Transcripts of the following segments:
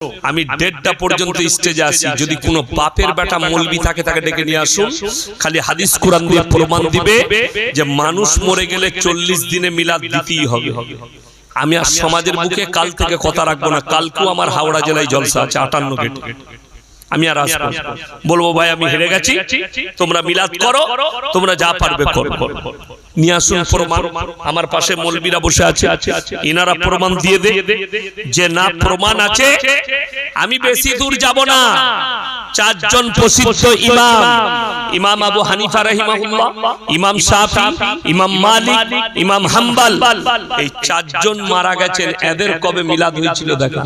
আমি 1:30টা পর্যন্ত স্টেজে আসি। যদি কোনো বাপের বেটা মৌলবি থাকে তাকে ডেকে নিয়ে আসুন, খালি হাদিস কোরআন দিয়ে প্রমাণ দিবে যে মানুষ মরে গেলে 40 দিনে মিলাদ দিতেই হবে। আমি আর সমাজের বুকে কাল থেকে কথা রাখবো না। কালকেও আমার হাওড়া জেলায় জলসা আছে 58 গেটে। আমি আর আসবো, বলবো ভাই আমি হেরে গেছি, তোমরা মিলাদ করো, তোমরা যা পারবে করো। নিয়ে আসুন প্রমাণ। আমার পাশে মৌলবীরা বসে আছে, ইনারা প্রমাণ দিয়ে দে যে না প্রমাণ আছে। আমি বেশি দূর যাব না। 4 জন প্রসিদ্ধ ইমাম, ইমাম আবু হানিফা রাহিমাহুল্লাহ, ইমাম শাফি, ইমাম মালিক, ইমাম হাম্বল, এই 4 জন মারা গেছেন। এদের কবে মিলাদ হয়েছিল দেখা।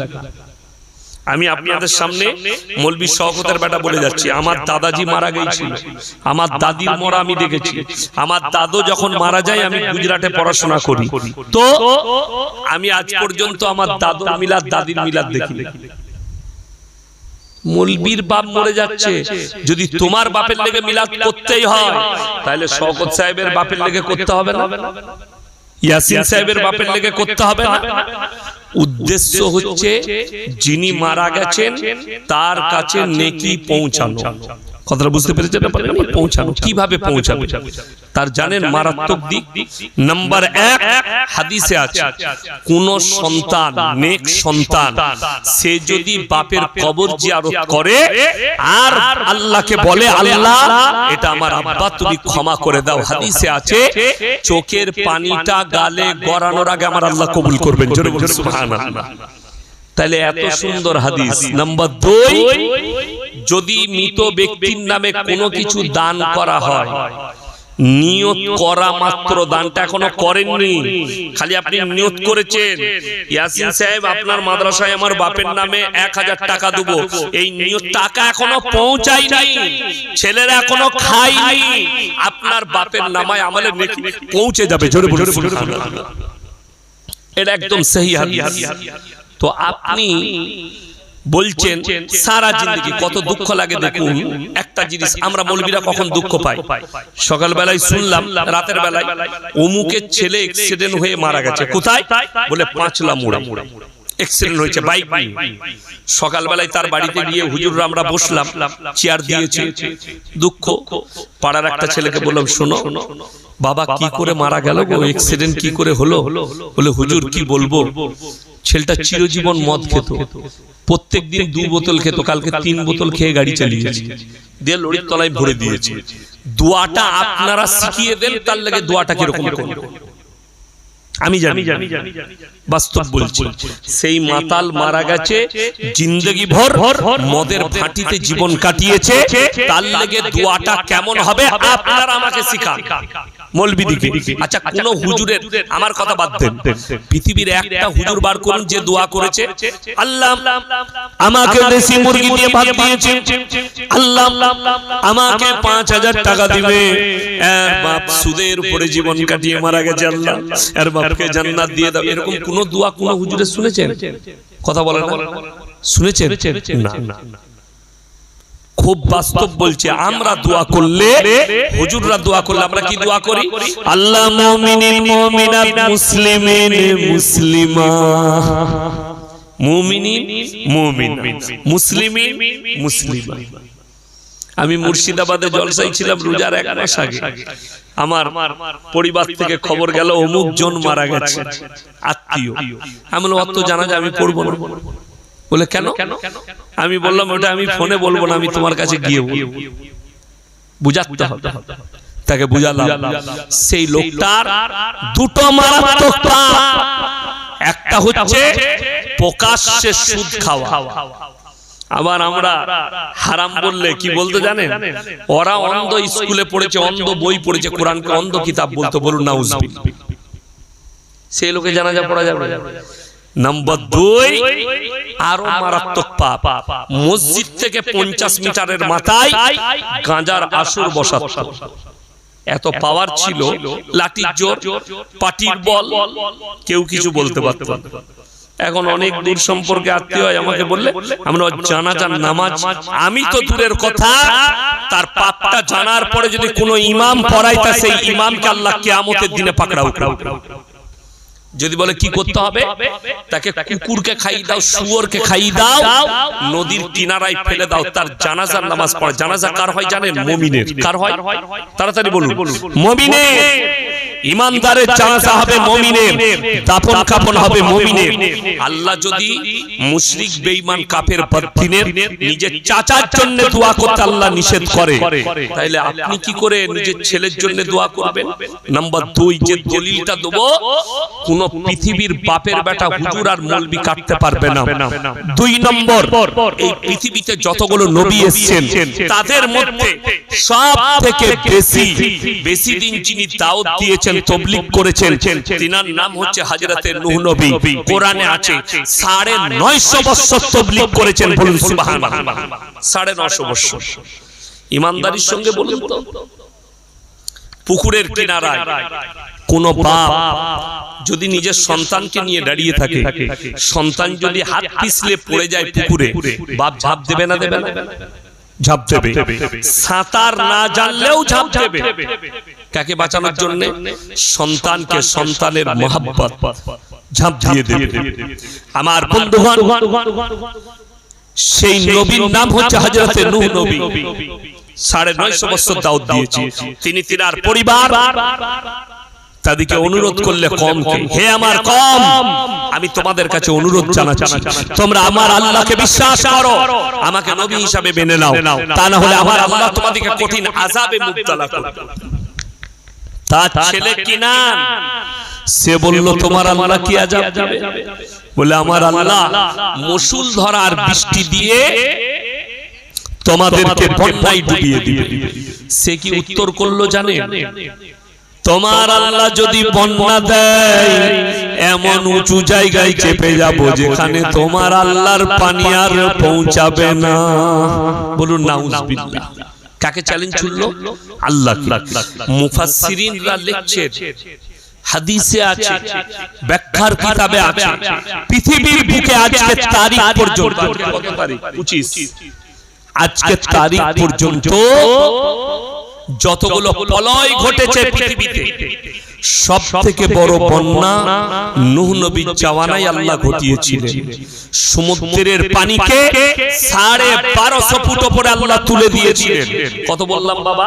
আমি আপনাদের সামনে মৌলবী শওকতের বেটা বলে যাচ্ছি, আমার দাদাজি মারা গিয়েছিল, আমার দাদির মরা আমি দেখেছি। আমার দাদু যখন মারা যায় আমি গুজরাটে পড়াশোনা করি, তো আমি আজ পর্যন্ত আমার দাদুর মিলাদ দাদির মিলাদ দেখি। মৌলবীর বাপ মরে যাচ্ছে, যদি তোমার বাপের লেগে মিলাদ করতেই হয় তাহলে শওকত সাহেবের বাপের লেগে করতে হবে না, ইয়াসিন সাহেবের বাপের লেগে করতে হবে না। উদ্দেশ্য হচ্ছে যিনি মারা গেছেন তার কাছে নেকি পৌঁছানো। কথাটা বুঝতে পেরেছেন? পৌঁছানো কিভাবে পৌঁছাবে তার জানেন মারাত্মক দিক। নাম্বার 1 হাদিসে আছে, কোন সন্তান, নেক সন্তান, সে যদি বাপের কবর জিয়ারত করে আর আল্লাহকে বলে আল্লাহ এটা আমার আব্বা তুমি ক্ষমা করে দাও, হাদিসে আছে চোখের পানিটা গালে গড়ানোর আগে আমার আল্লাহ কবুল করবেন। জোরে বলুন সুবহানাল্লাহ। তাহলে এত সুন্দর হাদিস। নাম্বার 2, যদি মৃত ব্যক্তির নামে কোনো কিছু দান করা হয়, নিয়ত করা মাত্র, দানটা এখনো করেননি, খালি আপনি নিয়ত করেছেন ইয়াসিন সাহেব আপনার মাদ্রাসায় আমার বাপের নামে 1000 টাকা দেব, এই নিয়ত টাকা এখনো পৌঁছায়নি, ছেলেরা এখনো খায়নি, আপনার বাপের নামায় আমলে নেকি পৌঁছে যাবে। জোরে বলুন সুবহানাল্লাহ। এটা একদম সহি হাদিস। তো আপনি বলছেন সারা জিন্দগি কত দুঃখ লাগে। দেখুন একটা জিনিস, আমরা মৌলবীরা কখন দুঃখ পাই, সকাল বেলায় শুনলাম রাতের বেলায় অমুকের ছেলে অ্যাক্সিডেন্ট হয়ে মারা গেছে। কোথায়? বলে পাঁচলা মোড়া অ্যাক্সিডেন্ট হয়েছে বাইক নিয়ে। সকাল বেলায় তার বাড়িতে গিয়ে হুজুররা আমরা বসলাম, চেয়ার দিয়েছে। দুঃখ। পাড়ার একটা ছেলেকে বললাম শোনো বাবা কি করে মারা গেল গো, অ্যাক্সিডেন্ট কি করে হলো? বলে হুজুর কি বলবো, ছেলেটা চিরজীবন মদ খেত, প্রত্যেক দিন 2 বোতল খেত, কালকে 3 বোতল খেয়ে গাড়ি চালিয়েছে, দিয়ে লরির তলায় ভরে দিয়েছে। দোয়াটা আপনারা শিখিয়ে দেন, তার লাগে দোয়াটা কিরকম করবে আমি জানি, বাস্তব বলছি। সেই মাতাল মারা গেছে, জিন্দগি ভর মদের ভাটিতে জীবন কাটিয়েছে, তার লাগে দোয়াটা কেমন হবে আপনারা আমাকে শিখান মৌলবীদিকে। আচ্ছা কোন হুজুরের, আমার কথা বাদ দেন, পৃথিবীর একটা হুজুর বার করুন যে দোয়া করেছে আল্লাহ আমাকে দেশি মুরগি দিয়ে ভাত দিয়েছে, আল্লাহ আমাকে 5000 টাকা দিবে, এর বাপ সুদের উপরে জীবন কাটিয়ে মারা গেছে, আল্লাহ এর বাপকে জান্নাত দিয়ে দাও। এরকম কোন দোয়া কোন হুজুরে শুনেছেন? কথা বলেন না, শুনেছেন? না। খুব বাস্তব বলছে, আমরা দোয়া করলে, হুজুররা দোয়া করলে আমরা কি দোয়া করি? আল্লাহ মুমিনিন মুমিনাত মুসলিমিন মুসলিমা, মুমিনিন মুমিনাত মুসলিমিন মুসলিমা। আমি মুর্শিদাবাদে জলসায় ছিলাম রোজার 1 মাস আগে, আমার পরিবার থেকে খবর গেল অমুক জন মারা গেছে, আত্মীয়। আমি বললাম অত জানাজা আমি পড়বো না। বলে কেন? আমি বললাম ওটা আমি ফোনে বলবো না, আমি তোমার কাছে গিয়ে বুঝাতে হবে। তাকে বুঝালাম সেই লোকটার 2টো মারাত্মক পাপ, একটা হচ্ছে প্রকাশ্যে সুদ খাওয়া। আবার আমরা হারাম বললে কি বলতে জানেন? ওরা অন্ধ স্কুলে পড়েছে, অন্ধ বই পড়েছে, কোরআনকে অন্ধ কিতাব বলতে। বলুন নাউজুবিল্লাহ। সেই লোকে জানাজা পড়া যাবে। নাম্বার 2 আরো মারাত্মক পাপ, মসজিদ থেকে 50 মিটারের মাথায় গাঁজার আসর বসাতো। এত পাওয়ার ছিল, লাঠির জোর, পাটির বল, কেউ কিছু বলতে পারত না। এখন অনেক দূর সম্পর্কে আত্মীয় হয়, আমাকে বললে আমরা জানাজার নামাজ, আমি তো দূরের কথা, তার পাপটা জানার পরে যদি কোনো ইমাম পড়ায় তা সেই ইমামকে আল্লাহ কিয়ামতের দিনে পাকড়াও। যদি বলে কি করতে হবে, তাকে কুকুরকে খাইয়ে দাও, শুয়োরকে খাইয়ে দাও, নদীর কিনারায় ফেলে দাও, তার জানাজার নামাজ পড়ে। জানাজা কার হয় জানেন? মুমিনের। কার হয়? তাড়াতাড়ি বলুন। মুমিনের। ইমানদারের জানাজা হবে মুমিনের, দাফন কাফন হবে মুমিনের। আল্লাহ যদি মুশরিক বেঈমান কাফের বদদিনের নিজের চাচার জন্য দোয়া করতে আল্লাহ নিষেধ করে, তাহলে আপনি কি করে নিজের ছেলের জন্য দোয়া করবেন? নাম্বার 2, যে দলিলটা দেব, কোন পৃথিবীর বাপের বেটা হুজুর আর মৌলবি কাটতে পারবে না। 2 নম্বর, এই পৃথিবীতে যতগুলো নবী এসেছেন তাদের মধ্যে সব থেকে বেশি দিন যিনি দাওয়াত দিয়েছেন, তবলিগ করেছেন, তিনার নাম হচ্ছে হযরতে নূহ নবী। কোরআনে আছে 950 বছর তবলিগ করেছেন। বলুন সুবহানাল্লাহ। 950 বছর। ইমানদারির সঙ্গে বলুন তো, পুকুরের কিনারায় কোন বাপ যদি নিজের সন্তানকে নিয়ে দাঁড়িয়ে থাকে, সন্তান যদি হাত পিছলে পড়ে যায় পুকুরে, বাপ ঝাঁপ দেবে না? দেবে না? ঝাঁপ দেবে। সাঁতার না জানলেও ঝাঁপ দেবে। কাকে বাঁচানোর জন্য? সন্তানকে, সন্তানের মহব্বত, ঝাঁপ দিয়ে দেবে। আমার বন্ধুগণ, সেই নবীর নাম হচ্ছে হযরতে নূহ নবী। 950 বছর দাওয়াত দিয়েছে তিনি। তিনার পরিবার তাদেরকে অনুরোধ করলে কমকে, হে আমার কম, আমি তোমাদের কাছে অনুরোধ জানাচ্ছি, তোমরা আমার আল্লাহকে বিশ্বাস করো, আমাকে নবী হিসাবে মেনে নাও, তা না হলে আমার আল্লাহ তোমাদেরকে কঠিন আযাবে মুবতালা করবে। তার ছেলে কিনান, সে বলল তোমার আল্লাহ কি আযাব দেবে? বলে আমার আল্লাহ মসুল ধরার বৃষ্টি দিয়ে তোমাদেরকে বন্যায় ডুবিয়ে দিবে। সে কি উত্তর করলো জানেন? তোমার আল্লাহ যদি বন্যা দেয়, এমন উঁচু জায়গায় চেপে যাব যেখানে তোমার আল্লাহর পানি আর পৌঁছাবে না। বলুন নাউজুবিল্লাহ। কাকে চ্যালেঞ্জ ছুড়লো? আল্লাহকে। মুফাসসিরিনরা লিখছেন, হাদিসে আছে, ব্যাখ্যার কিতাবে আছে, পৃথিবীর বুকে আজকে তারিখ পর্যন্ত, কত তারিখ? 25, আজকে তারিখ পর্যন্ত যতগুলো প্রলয় ঘটেছে পৃথিবীতে, সব থেকে বড় বন্যা নূহ নবীর জামানায় আল্লাহ ঘটিয়েছিলেন। সমুদ্রের পানিকে 1250 ফুট উপরে আল্লাহ তুলে দিয়েছিলেন। কত বললাম বাবা?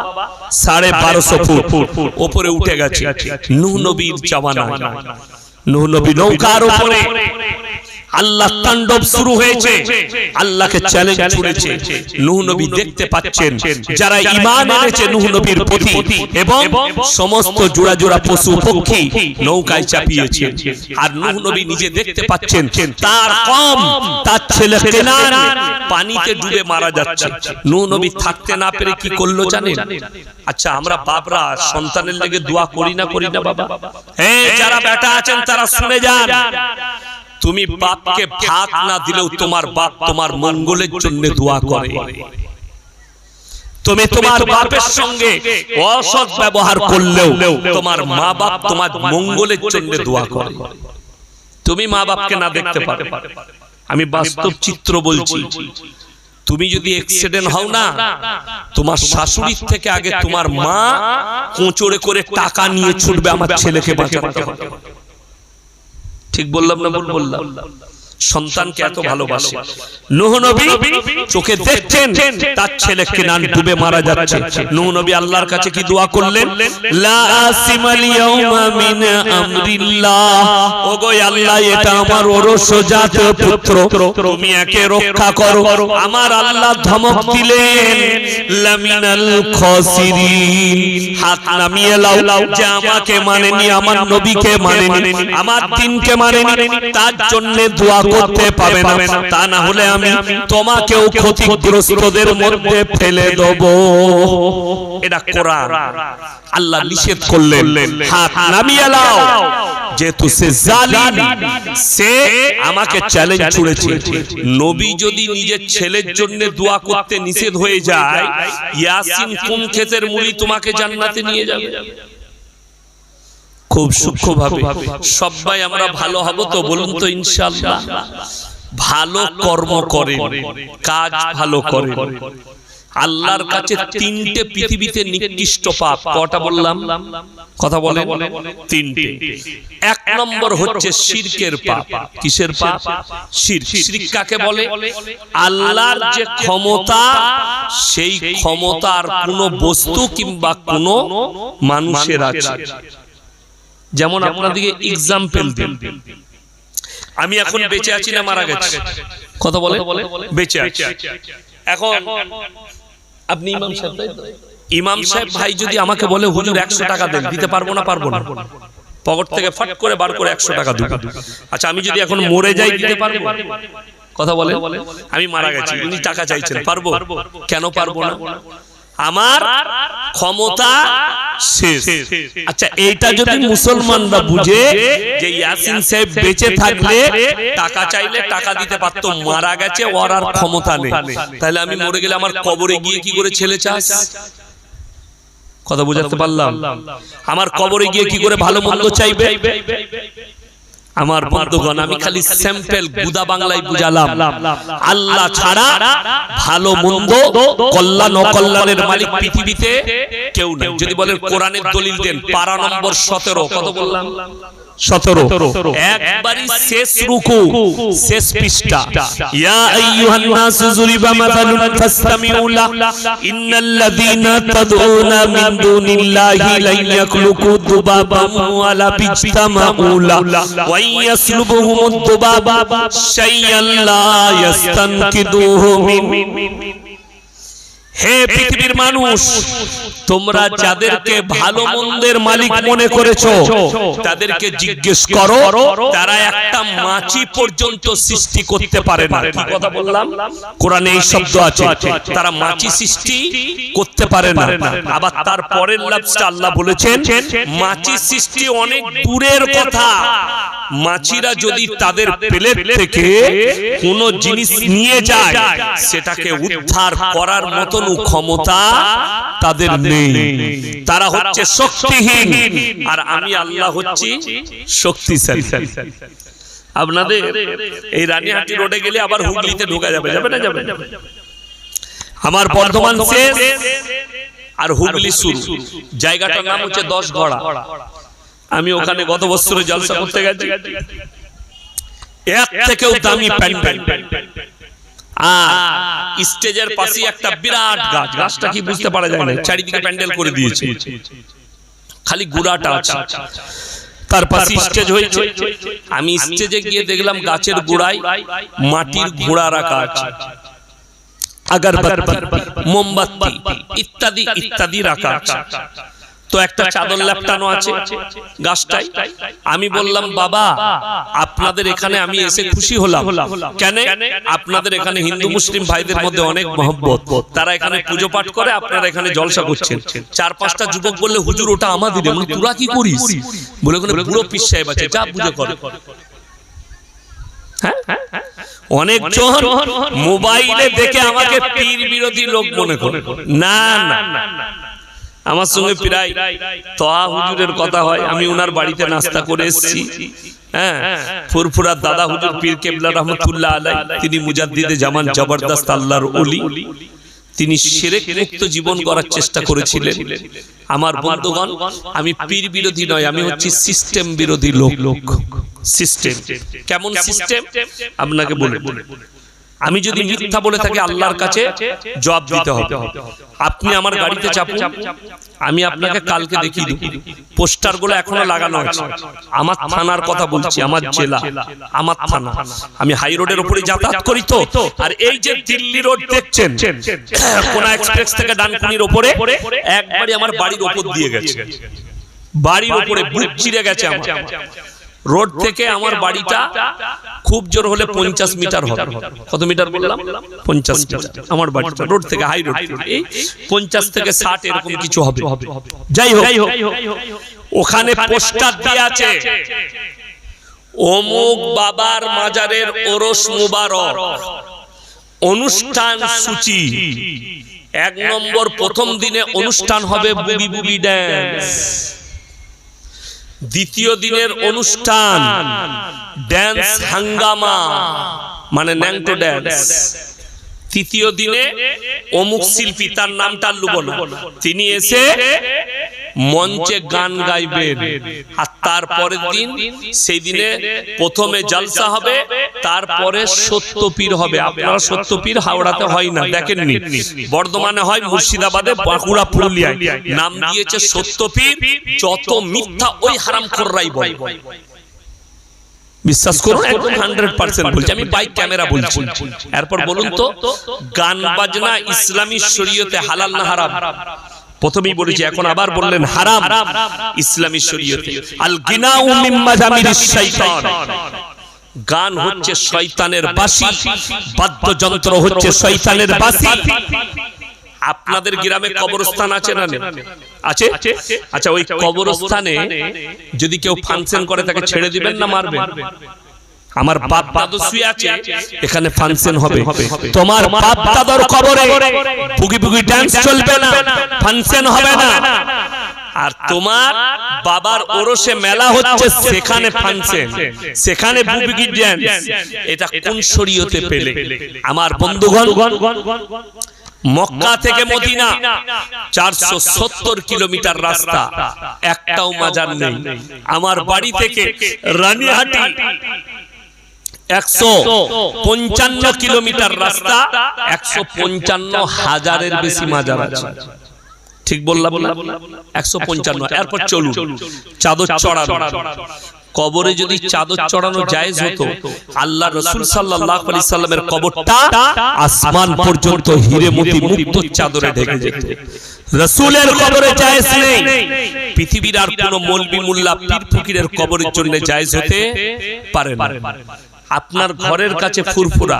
1250 ফুট উপরে উঠে গেছে নূহ নবীর জামানায়। নূহ নবী নৌকার উপরে, আল্লাহ তাণ্ডব শুরু হয়েছে, আল্লাহকে চ্যালেঞ্জ ছুড়েছে। নূহ নবী দেখতে পাচ্ছেন যারা ঈমান এনেছে নূহ নবীর প্রতি, এবং সমস্ত জোড়া জোড়া পশু পক্ষী নৌকায় চাপিয়েছে। আর নূহ নবী নিজে দেখতে পাচ্ছেন তার কম, তার ছেলে কেনান পানিতে ডুবে মারা যাচ্ছে। নূহ নবী থাকতে না পেরে কি করলো জানেন? আচ্ছা, আমরা বাপরা সন্তানের লেগে দোয়া করি না বাবা? হ্যাঁ, যারা বেটা আছেন তারা শুনে যান। তুমি বাপকে ভাত না দিলেও তোমার বাপ তোমার মঙ্গলের জন্য দোয়া করে। তুমি তোমার বাপের সঙ্গে অসৎ ব্যবহার করলেও তোমার মা বাপ তোমার মঙ্গলের জন্য দোয়া করে। তুমি মা বাপকে না দেখতে পারো। আমি বাস্তব চিত্র বলছি। তুমি যদি অ্যাক্সিডেন্ট হও না, তোমার শাশুড়ির থেকে আগে তোমার মা কোঁচড়ে করে টাকা নিয়ে ছুটবে আমার ছেলেকে বাঁচাতে হবে। ঠিক বললাম না ভুল বললাম? সন্তানকে এত ভালোবাসে। নূহ নবী চোখে দেখছেন তার ছেলে কেনান ডুবে মারা যাচ্ছে। নূহ নবী আল্লাহর কাছে কি দোয়া করলেন? লা আসিমাল ইয়াউমা মিন আমরিল্লাহ, ওগো আল্লাহ, এটা আমার ওরসজাত পুত্র, তুমি একে রক্ষা করো। আমার আল্লাহ ধমক দিলেন, লামিনাল খাসিরিন, হাত নামিয়ে লাও, যে আমাকে মানেনি, আমার নবীকে মানেনি, আমার দ্বীনকে মানেনি, তার জন্য দোয়া করতে পাবে না, তা না হলে আমি তোমাকেও ক্ষতিগ্রস্তদের মধ্যে ফেলে দেব। এটা কোরআন। আল্লাহ নিষেধ করলেন হাত নামিয়ে লাও, যেহেতু সে জালিম, সে আমাকে চ্যালেঞ্জ ছুড়েছে। নবী যদি নিজের ছেলের জন্য দোয়া করতে নিষেধ হয়ে যায়, ইয়াসিন কোন ক্ষেতের মুড়ি তোমাকে জান্নাতে নিয়ে যাবে? খুব সূক্ষ্মভাবে সবাই আমরা ভালো হব তো? বলুন তো ইনশাআল্লাহ। ভালো কর্ম করে, কাজ ভালো করে। আল্লাহর কাছে তিনটে পৃথিবীতে নিকৃষ্ট পাপ। কটা বললাম? কথা বলে তিনটে। এক নম্বর হচ্ছে শিরকের পাপ। কিসের পাপ? শিরক। শিরক কাকে বলে? আল্লাহর যে ক্ষমতা, সেই ক্ষমতার কোনো বস্তু কিংবা কোনো মানুষের আছে। যেমন আপনাদেরকে এক্সাম্পল দিন, আমি এখন বেঁচে আছি না মারা গেছি? কথা বলে বেঁচে আছি। এখন আপনি ইমাম সাহেব, ইমাম সাহেব ভাই যদি আমাকে বলে হুজুর 100 টাকা দেন, দিতে পারবো না? পারবো না। পকেট থেকে ফাট করে বার করে 100 টাকা দেব। আচ্ছা, আমি যদি এখন মরে যাই দিতে পারবো? কথা বলে আমি মারা গেছি, উনি টাকা চাইছেন, পারবো? কেন পারবো না? আমার ক্ষমতা শেষ। আচ্ছা, এইটা যদি মুসলমানরা বুঝে যে ইয়াসিন সাহেব বেঁচে থাকলে টাকা চাইলে টাকা দিতে পারতো, মারা গেছে ওর আর ক্ষমতা নেই, তাহলে আমি মরে গেলে আমার কবরে গিয়ে কি করে ছেলে চাস? কথা বুঝাতে পারলাম? আমার কবরে গিয়ে কি করে ভালো মন্দ চাইবে? আমার বন্ধুগণ, আমি খালি স্যাম্পল গুদা বাংলায় বুঝালাম। আল্লাহ ছাড়া ভালো মন্দ, কল্যাণ অকল্যাণের মালিক পৃথিবীতে কেউ নেই। যদি বলেন কোরআনের দলিল দেন, পারা নম্বর 17। কত বললাম? 17। একবারই শেষ রুকু, শেষ পৃষ্ঠা। ইয়া আইয়ুহান নাসু যুরিবা মাসালুন ফাসতামিউ লাহু ইন্নাল্লাযীনা তাদউনা মিন দুনিল্লাহি লা ইয়াখলুকু দুবাবাম ওয়ালা বিজতামাউ লাহু ওয়া ইয়াসলুবুহুমুদ দুবাবা শাইআন লা ইয়াস্তানকিদুহু মিন। হে পৃথিবীর মানুষ, তোমরা যাদেরকে ভালো মন্দের মালিক মনে করেছো তাদেরকে জিজ্ঞেস করো, তারা একটা মাছি পর্যন্ত সৃষ্টি করতে পারে না। কি কথা বললাম? কোরআনে এই শব্দ আছে, তারা মাছি সৃষ্টি করতে পারে না। আবার তার পরের লাফজটা আল্লাহ বলেছেন, মাছি সৃষ্টি অনেক দূরের কথা। মাছিরা যদি তাদের প্লেট থেকে কোনো জিনিস নিয়ে যায়, সেটাকে উদ্ধার করার মতন ক্ষমতা তাদের নেই। তারা হচ্ছে শক্তিহীন, আর আমি আল্লাহ হচ্ছি শক্তিশালী। আপনাদের এই রানীহাটি রোডে গেলে আবার হুগলিতে ঢোকা যাবে, যাবে না? যাবে। আমার বর্ধমান শেষ আর হুগলি শুরু। জায়গাটার নাম হচ্ছে 10 ঘোড়া। আমি ওখানে গত বছরে জলসা করতে গেছি, এর থেকেও দামি প্যান্ডেল। আর স্টেজের পাশে একটা বিরাট গাছ, গাছটা কি বুঝতে পারা যায় না, চারিদিকে প্যান্ডেল করে দিয়েছে, খালি গুড়াটা আছে। তার পাশে স্টেজ হয়েছে। আমি স্টেজে গিয়ে দেখলাম গাছের গোড়ায় মাটির ঘোড়া রাখা আছে, আগরবাতি, মোমবাতি ইত্যাদি ইত্যাদি রাখা আছে। তো একটা চাদর লেপটানো আছে গাছটাই। আমি বললাম, বাবা আপনাদের এখানে আমি এসে খুশি হলাম। কেন? আপনাদের এখানে হিন্দু মুসলিম ভাইদের মধ্যে অনেক মহব্বত, তারা এখানে পুজো পাঠ করে, আপনারা এখানে জলসা করছেন। 4-5টা যুবক বললে, হুজুর ওটা আমাদের, তোরা কি করিস? বলে ওখানে পুরো পীর সাহেব আছে, যা পুজো করে। অনেকজন মোবাইলে দেখে আমাকে পীর বিরোধী লোক মনে করে। না না, আমার সঙ্গে প্রায় তোয়া হুজুরের কথা হয়। আমি ওনার বাড়িতে নাস্তা করে এসেছি। ফুরফুরার দাদা হুজুর পীর কেবলা রহমতুল্লাহ আলাইহি, তিনি মুজাদ্দিদে জামান, জবরদস্ত আল্লাহর ওলি। তিনি শিরক মুক্ত জীবন গড়ার চেষ্টা করেছিলেন। আমার বন্ধুগণ, আমি পীর বিরোধী নয়, আমি হচ্ছি সিস্টেম বিরোধী লোক। সিস্টেম কেমন সিস্টেম আপনাকে বলে। আমি যদি মিথ্যা বলে থাকি, আল্লাহর কাছে জবাব দিতে হবে। আপনি আমার গাড়িতে চাপুন, আমি আপনাকে কালকে দেখিয়ে দেব। পোস্টারগুলো এখনো লাগানো আছে। আমার থানার কথা বলছি, আমার জেলা, আমার থানা। আমি হাই রোডের উপরে যাতায়াত করি। তো আর এই যে দিল্লি রোড দেখছেন, কোনা এক্সপ্রেস থেকে ডানকুনির উপরে একবারই আমার বাড়ির উপর দিয়ে গেছে, বাড়ির উপরে বুক চিরে গেছে। আমার রোড থেকে আমার বাড়িটা খুব জোর হলে 50 মিটার হবে। কত মিটার বললাম? 50 মিটার। আমার বাড়িটা রোড থেকে, হাই রোড এই 50 থেকে 60 এরকম কিছু হবে। যাই হোক, ওখানে পোস্টার দিয়ে আছে, অমুক বাবার মাজারের ওরস মুবারক, অনুষ্ঠান সূচি। 1 নম্বর, প্রথম দিনে অনুষ্ঠান হবে বুবি বুবি ড্যান্স। দ্বিতীয় দিনের অনুষ্ঠান ড্যান্স হাঙ্গামা, মানে ন্যাংটো ড্যান্স। তৃতীয় দিনে অমুক শিল্পী, তার নামটা লুবো না, তিনি এসে মঞ্চে গান গাইবেন। আর তারপরের দিন, সেই দিনে প্রথমে জলসা হবে, তারপরে সত্যপীর হবে। আপনারা সত্যপীর হাওড়াতে হয় না, দেখেননি, বর্ধমানে হয়, মুর্শিদাবাদে, বাঁকুড়া, পুরুলিয়ায় নাম দিয়েছে সত্যপীর। যত মিথ্যা ওই হারামখোররাই বলে, বিশ্বাস করুন, একদম 100% বলছি, আমি বাইক ক্যামেরা বলছি। এরপর বলুন তো, গান বাজনা ইসলামী শরীয়তে হালাল না হারাম? প্রথমেই বলেছি, এখন আবার বললেন হারাম ইসলামী শরীয়তে। আল গিনাউ মিন মাজামিরিশ শাইতান, গান হচ্ছে শয়তানের বাঁশি, বাদ্যযন্ত্র হচ্ছে শয়তানের বাঁশি। আপনাদের গ্রামে কবরস্থান আছে না? আছে। আচ্ছা, ওই কবরস্থানে যদি কেউ ফাংশন করে, তাকে ছেড়ে দিবেন না মারবেন? আমার বাপ দাদু শুয়ে আছে, এখানে ফাংশন হবে, তোমার বাপ দাদুর কবরে বুগি বুগি ডান্স চলবে না, ফাংশন হবে না। আর তোমার বাবার ওরসে মেলা হচ্ছে, সেখানে ফাংশন, সেখানে বুগি ডান্স। এটা কোন শরীয়তে পেলে? আমার বন্ধুগণ, মক্কা থেকে মদিনা 470 কিলোমিটার রাস্তা, একটাও মাজার নেই। আমার বাড়ি থেকে রানীহাটি 155 কিলোমিটার রাস্তা, 155,000-এর বেশি মাজার আছে। ঠিক বললাম না? 155। এরপর চলুন চাদর চড়ানো। কবরে যদি চাদর চড়ানো জায়েজ হতো, আল্লাহ রাসূল সাল্লাল্লাহু আলাইহি সাল্লামের কবরটা আসমান পর্যন্ত হিরে মতি মুক্ত চাদরে ঢেকে যেত। রাসূলের কবরে জায়েজ নেই, পৃথিবীর আর কোন মৌলবি মোল্লা পীর ফকিরের কবরের জন্য জায়েজ হতে পারে না। আপনার ঘরের কাছে ফুরফুরা,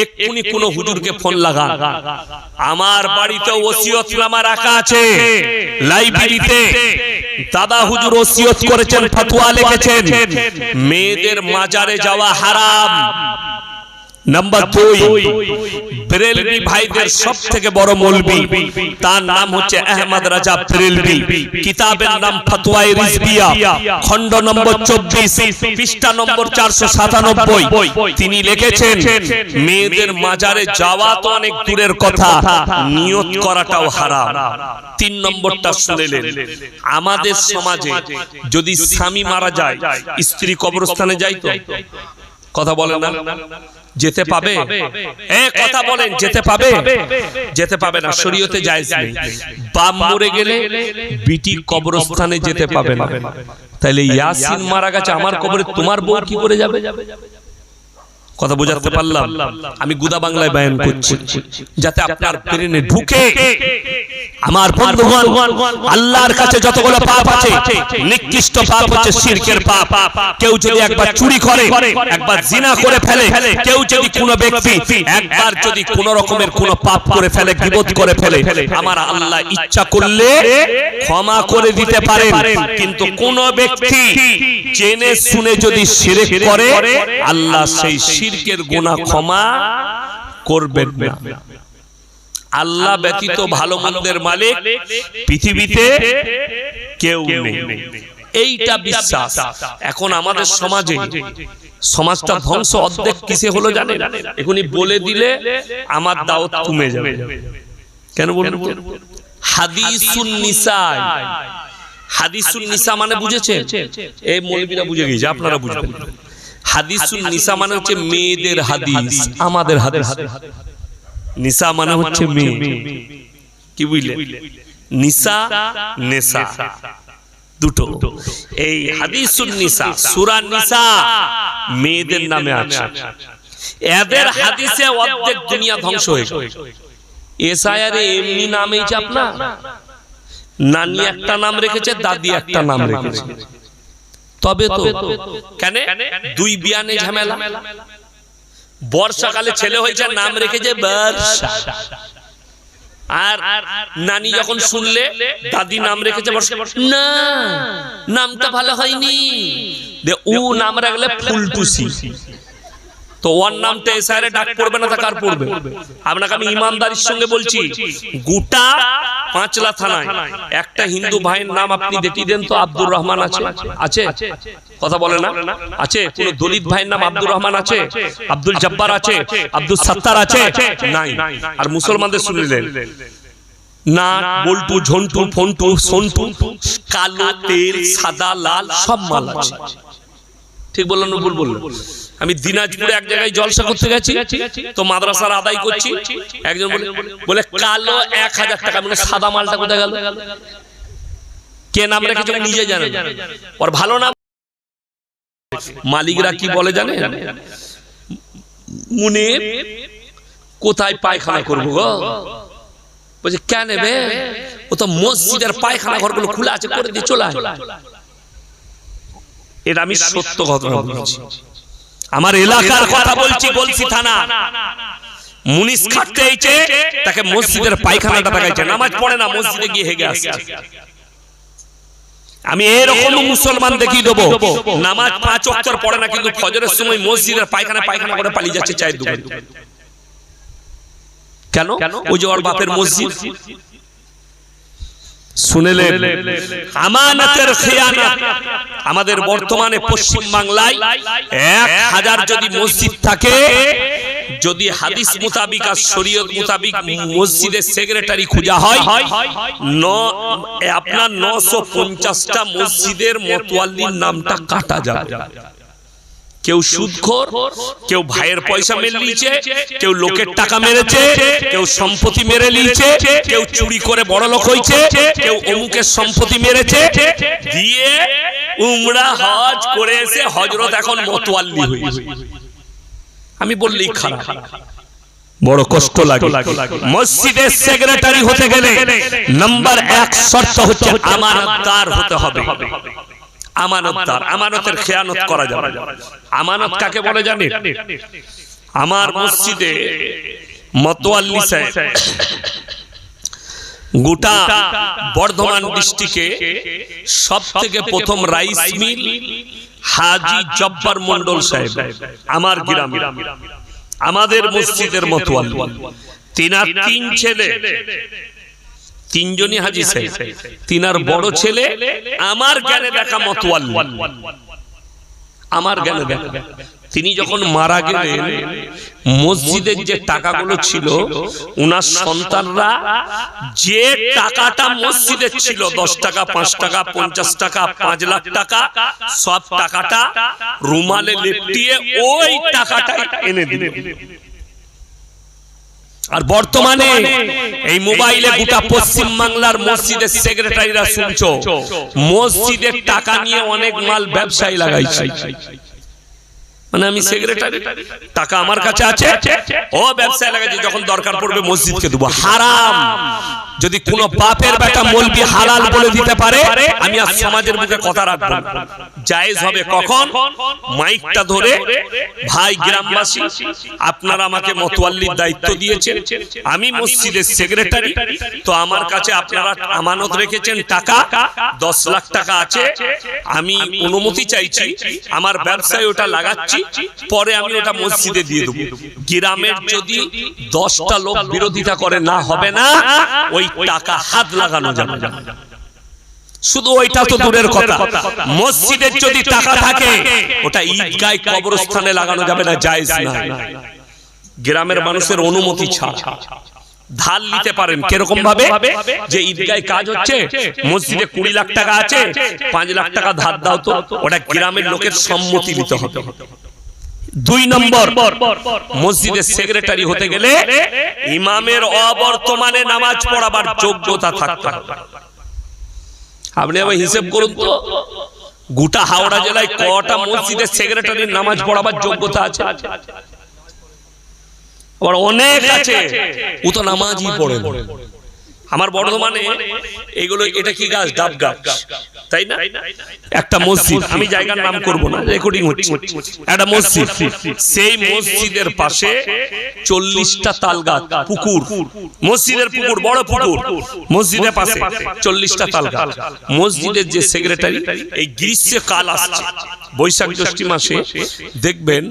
এক্ষুনি কোন হুজুরকে ফোন লাগান, আমার বাড়িতে ওসিয়তনামা রাখা আছে লাইব্রেরিতে, দাদা হুজুর ওসিয়ত করেছেন, ফতোয়া লিখেছেন, মেয়েদের মাজারে যাওয়া হারাম। নাম্বার 2, বেরেলভি ভাইদের সবথেকে বড় মৌলবি, তার নাম হচ্ছে আহমদ রাজা বেরেলভি, কিতাবের নাম ফতোয়ায়ে রিজভিয়া, খণ্ড নম্বর 24, পৃষ্ঠা নম্বর 497। তিনি লিখেছেন, মেয়েদের মাজারে যাওয়া তো অনেক দূরের কথা, নিয়ত করাটাও হারাম। 3 নম্বরটা শুনলেন, আমাদের সমাজে যদি স্বামী মারা যায়, স্ত্রী কবরস্থানে যায় তো? কথা বলেন না? যেতে পাবে? কথা বলেন, যেতে পাবে? যেতে পাবে না, শরীয়তে জায়েজ নেই। বাপ মরে গেলে বিটি কবরস্থানে যেতে পাবে না। তাহলে ইয়াসিন মারা গেছে, আমার কবরে তোমার বউ কি করে যাবে? কথা বোঝাতে পারলাম? আমি গুদা বাংলায় বয়ান করছি যাতে আপনার ব্রেনে ঢুকে। আমার বন্ধুগণ, আল্লাহর কাছে যতগুলো পাপ আছে, নিকৃষ্ট পাপ হচ্ছে শিরকের পাপ। কেউ যদি একবার চুরি করে, একবার জিনা করে ফেলে, কেউ যদি কোনো ব্যক্তি একবার যদি কোনো রকমের কোনো পাপ করে ফেলে, গীবত করে ফেলে, আমার আল্লাহ ইচ্ছা করলে ক্ষমা করে দিতে পারেন। কিন্তু কোন ব্যক্তি জেনে শুনে যদি শিরক করে, আল্লাহ সেই শিরকের গুনাহ ক্ষমা করবেন না। আল্লাহ ব্যতীত ভালো মন্দের মালিক পৃথিবীতে কেউ নেই, এইটা বিশ্বাস। এখন আমাদের সমাজে, সমাজটা ধ্বংস অর্ধেক কিসে হলো জানেন? এখনই বলে দিলে আমার দাওয়াত কমে যাবে। কেন বলুন? হাদিসুন নিসা। হাদিসুন নিসা মানে বুঝেছেন? এই মৌলবীরা বুঝে গেছে, আপনারা বুঝবেন। হাদিসুন নিসা মানে হচ্ছে মেয়েদের হাদিস, আমাদের হাদিস। নিসা মানে হচ্ছে মেয়ে, কি বুঝলে? নিসা নেসা দুটো। এই হাদিসুন নিসা, সূরা নিসা মেয়েদের নামে আছে। এদের হাদিসে অর্ধেক দুনিয়া ধ্বংস হয়ে গেল। এসআইআরে এমনি নামেই চাপ না, নানি একটা নাম রেখেছে, দাদি একটা নাম রেখেছে। তবে তো কেন 2 বিয়ানে ঝামেলা? বর্ষাকালে ছেলে হয়েছে, নাম রেখেছে বর্ষা। আর নানি যখন শুনলে দাদি নাম রেখেছে বর্ষা, না নামটা ভালো হয়নি, ও নাম রাখলে ফুলটুসি। তো ওর নামটা এসআইআরে ডাক পড়বে না, তা কার পড়বে? আপনাকে আমি ইমানদারির সঙ্গে বলছি, গোটা পাঁচলা থানায় একটা হিন্দু ভাইয়ের নাম আপনি দেখিয়ে দেন তো। আব্দুর রহমান আছে? আছে? কথা বলে না? আছে? কোন দলিত ভাইয়ের নাম আব্দুর রহমান আছে? আব্দুল জব্বার আছে? আব্দুল সত্তার আছে? নাই। আর মুসলমানদের শুনলেন না, বল্টু, ঝন্টু, ফন্টু, সন্টু, কালো, তেল, সাদা, লাল সব মাল আছে। ঠিক বললাম না ভুল বললাম? আমি দিনাজপুরে এক জায়গায় জলসা করতে গেছি, তো মাদ্রাসার আদায় করছি, একজন বলে কালো 1000 টাকা। মানে সাদা মালটা কোথায় গেল? কে নাম রেখেছে নিজে জানে, ওর ভালো নাম। মালিকরা কি বলে জানে? মুনির কোথায় পায়খানা করবো গো? বলছে কেন নেবে? ও তো মসজিদের পায়খানা ঘরগুলো খোলা আছে, করে দিয়ে চলে। এটা আমি সত্য ঘটনা বলছি, আমার এলাকার কথা বলছি, বলছি থানা। মুনিশ খাটতে এইছে, তাকে মসজিদের পায়খানাটা দেখাইছে, নামাজ পড়ে না, মসজিদে গিয়ে হেগে আসছে। আমি এরকম মুসলমান দেখিয়ে দেবো, নামাজ 5 ওয়াক্ত পড়ে না, কিন্তু ফজরের সময় মসজিদের পায়খানা করে পালিয়ে যাচ্ছে চায়ের দোকানে। কেন? ওই যে ওর বাপের মসজিদ। শুনেলেন আমানতের খেয়ানত। আমাদের বর্তমানে পশ্চিম বাংলায় 1000 যদি মসজিদ থাকে, যদি হাদিস মোতাবিক আর শরীয়ত মোতাবিক মসজিদের সেক্রেটারি খোঁজা হয়, আপনার 950টা মসজিদের মতওয়াল্লির নামটা কাটা যাবে। কেউ সুদখোর, কেউ ভাইয়ের পয়সা মেরে নিয়েছে, কেউ লোকের টাকা মেরেছে, কেউ সম্পত্তি মেরে নিয়েছে, কেউ চুরি করে বড় লোক হয়েছে, কেউ অমুকের সম্পত্তি মেরেছে, দিয়ে উমরা হজ করে এসে হযরত এখন মতওয়াল্লি হয়েছে। আমি বললেই খারাপ, বড় কষ্ট লাগে। মসজিদের সেক্রেটারি হতে গেলে নাম্বার 1 শর্ত হচ্ছে আমানতদার হতে হবে। আমানতদার, আমানতের খেয়ানত করা যাবে না। আমানত কাকে বলে জানেন? আমার মসজিদে মতওয়াল্লি সাহেব গোটা বর্ধমান ডিস্ট্রিক্টে সবথেকে প্রথম রাইস মিল হাজী জব্বার মন্ডল সাহেব আমার গ্রামে, আমাদের মসজিদের মতওয়াল্লি। তিনার 3 ছেলে, 3 জনই হাজী সাহেব। তিনার বড় ছেলে আমার জ্ঞানে দেখা মতওয়াল্লি, আমার জ্ঞানে দেখা। তিনি যখন মারা গেলেন, মসজিদের যে টাকাগুলো ছিল, উনার সন্তানরা যে টাকাটা মসজিদের ছিল, 10 টাকা, 5 টাকা, 50 টাকা, 5 লাখ টাকা, সব টাকাটা রুমালে লেপটিয়ে ওই টাকাটাই এনে দিলেন। আর বর্তমানে এই মোবাইলে গোটা পশ্চিম বাংলার মসজিদের সেক্রেটারিরা শুনছো, মসজিদের টাকা নিয়ে অনেক মাল ব্যবসায়ী লাগাইছে। মানে আমি সেক্রেটারি, টাকা আমার কাছে আছে, ও ব্যবসায় লাগাইছে, যখন দরকার পড়বে মসজিদকে দেবো। হারাম। যদি কোনো বাপের বেটা মৌলবি হালাল বলে দিতে পারে, আমি আর সমাজের মুখে কথা রাখবো না। জায়েজ হবে কখন? মাইকটা ধরে, ভাই গ্রামবাসী, আপনারা আমাকে মতওয়াল্লির দায়িত্ব দিয়েছেন, আমি মসজিদের সেক্রেটারি, তো আমার কাছে আপনারা আমানত রেখেছেন টাকা, 10 লাখ টাকা আছে, আমি অনুমতি চাইছি, আমার ব্যবসায় ওটা লাগাচ্ছি, পরে আমি ওটা মসজিদে দিয়ে দেবো। গ্রামের যদি 10টা লোক বিরোধিতা করে, না হবে না, ওই টাকা হাত লাগানো যাবে না। শুধু ওইটা তো দূরের কথা, মসজিদের যদি টাকা থাকে, ওটা ঈদগাহ কবরস্থানে লাগানো যাবে না, জায়েজ না। গ্রামের মানুষের অনুমতি ছাড়া ধার নিতে পারেন। কিরকম ভাবে? যে ঈদগাহে কাজ হচ্ছে, মসজিদে 20 লাখ টাকা আছে, 5 লাখ টাকা ধার দাও তো, ওটা গ্রামের লোকের সম্মতি নিতে হবে। 2 নম্বর, মসজিদের সেক্রেটারি হতে গেলে ইমামের অবর্তমানে নামাজ পড়াবার যোগ্যতা থাকতে হবে। আপনি আবার হিসেব করুন তো, গোটা হাওড়া জেলায় কটা মসজিদের সেক্রেটারির নামাজ পড়াবার যোগ্যতা আছে? আবার অনেক আছে, ও তো নামাজই পড়ে না। আমার বর্ধমানে এইগুলো, এটা কি গাছ? ডাব গাছ, তাই না? একটা মসজিদ, আমি জায়গার নাম করব না, রেকর্ডিং হচ্ছে, একটা মসজিদ, সেই মসজিদের পাশে 40টা তাল গাছ, পুকুর, মসজিদের পুকুর, বড় পুকুর, মসজিদের পাশে 40টা তাল গাছ। মসজিদের যে সেক্রেটারি, এই গ্রীষ্মকাল আসছে, বৈশাখ জ্যৈষ্ঠ মাসে দেখবেন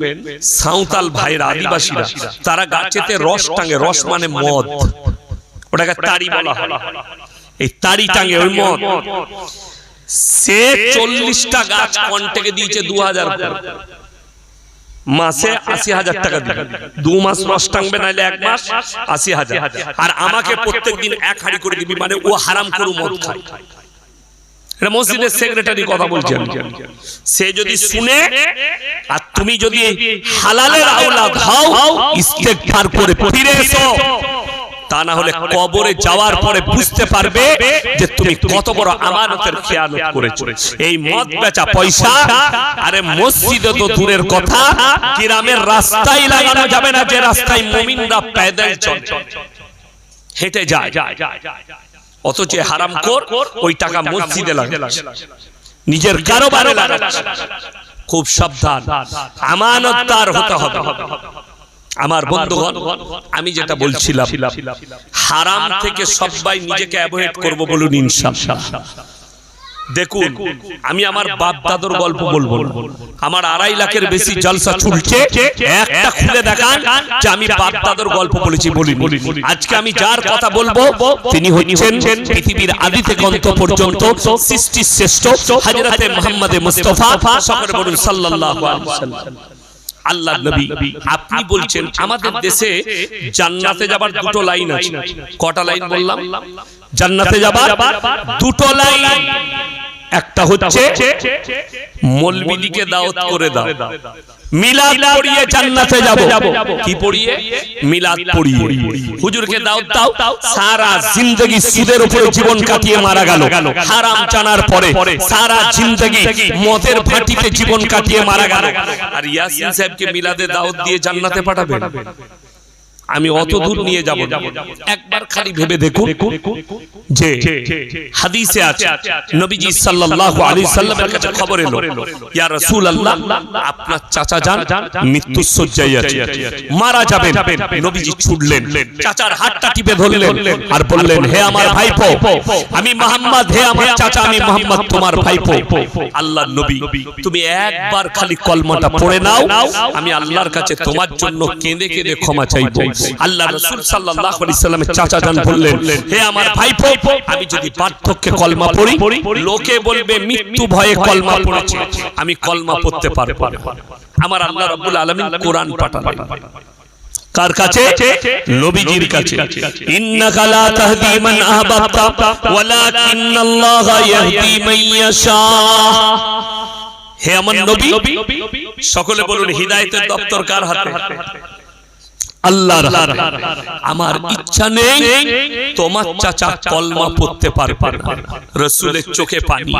সাঁওতাল ভাইরা, আদিবাসীরা, তারা গাছেতে রস টাঙে। রস মানে মদ, ওটাকে তাড়ি বলা হয়। এই তারি টাঙে ওই মদ, সে 40টা গাছ কন্টেকে দিয়েছে 2000 করে, মাসে 80,000 টাকা দিবে। 2 মাস রস টাঙবে, নাইলে 1 মাস 80,000। আর আমাকে প্রত্যেকদিন 1 হাঁড়ি করে দিবি, মানে ও হারাম করে মদ খায়। এটা মসজিদের সেক্রেটারি কথা বলছেন। সে যদি শুনে আর তুমি যদি হালালের আওলাদ হও, ইস্তেগফার করে ফিরে এসো, তা না হলে কবরে যাওয়ার পরে বুঝতে পারবে যে তুমি কত বড় আমানতের খেয়ানত করেছো। এই মদ বেচা পয়সা আরে মসজিদে তো দূরের কথা, গ্রামের রাস্তায় লাগানো যাবে না, যে রাস্তায় মুমিনরা পেদল চলে, হেঁটে যায়। অথচ হারামখোর ওই টাকা মসজিদে লাগাচ্ছে, নিজের কারোবারে লাগাচ্ছে। খুব সাবধান, আমানতদার হতে হবে। আমার বন্ধুগণ, আমি যেটা বলছিলাম, হারাম থেকে সবাই নিজেকে অ্যাভয়েড করব বলুন ইনশাআল্লাহ। দেখুন, আমি আমার বাপ দাদুর গল্প বলবো, আমার 2.5 লাখের বেশি জলসা ছুটছে, একটা খুলে দেখান যে আমি বাপ দাদুর গল্প বলেছি বলি। আজকে আমি যার কথা বলবো তিনি হচ্ছেন পৃথিবীর আদি থেকে অন্ত পর্যন্ত সৃষ্টির শ্রেষ্ঠ হযরতে মুহাম্মদ মুস্তাফা সকলে বলুন সাল্লাল্লাহু আলাইহি ওয়াসাল্লাম। আল্লাহ নবী, আপনি বলছেন আমাদের দেশে জান্নাতে যাবার 2টো লাইন আছে। কটা লাইন বললাম? জান্নাতে যাবার 2টো লাইন। একটা হচ্ছে মৌলবীদিকে দাওয়াত করে দাও, মিলাদ পড়িয়ে জান্নাতে যাব। কি পড়িয়ে? মিলাদ পড়িয়ে। হুজুরকে দাওয়াত দাও, সারা জিন্দেগি সুদের উপরে জীবন কাটিয়ে মারা গেল, হারাম জানার পরে সারা জিন্দেগি মদের ভাটিতে জীবন কাটিয়ে মারা গেল, আর ইয়াসিন সাহেবকে মিলাদে দাওয়াত দিয়ে জান্নাতে পাঠাবেন? আমি অত দূর নিয়ে যাব। একবার খালি ভেবে দেখুন যে হাদিসে আছে নবীজি সাল্লাল্লাহু আলাইহি সাল্লামের কাছে খবর এলো, ইয়া রাসূলুল্লাহ, আপনার চাচা যান মৃত্যুর শয্যায় আছে, মারা যাবেন। নবীজি ছুটলেন, চাচার হাতটা টিপে ধরলেন আর বললেন, হে আমার ভাইপো, আমি মুহাম্মদ, হে আমার চাচা, আমি মুহাম্মদ তোমার ভাইপো। আল্লাহর নবী, তুমি একবার খালি কলমাটা পড়ে নাও, আমি আল্লাহর কাছে তোমার জন্য কেঁদে কেঁদে ক্ষমা চাইবো। আল্লাহ রাসূল সাল্লাল্লাহু আলাইহি সাল্লামের চাচা জান বললেন, হে আমার ভাইপো, আমি যদি পার্থক্যে কলমা পড়ি, লোকে বলবে মৃত্যু ভয়ে কলমা পড়েছে, আমি কলমা পড়তে পারবো না। আমার আল্লাহ রাব্বুল আলামিন কোরআন পাঠালেন কার কাছে? নবীজির কাছে। ইন্নাকা লা তাহদি মান আহবাবতা ওয়ালাকিন্নাল্লাহা ইয়াহদি মান ইয়াশা। হে আমার নবী, সকলে বলুন হিদায়াতের দপ্তর কার হাতে? আল্লাহর হাতে। আমার ইচ্ছা নেই তোমার চাচা কলমা পড়তে পারবে না। রাসূলের চোখে পানি।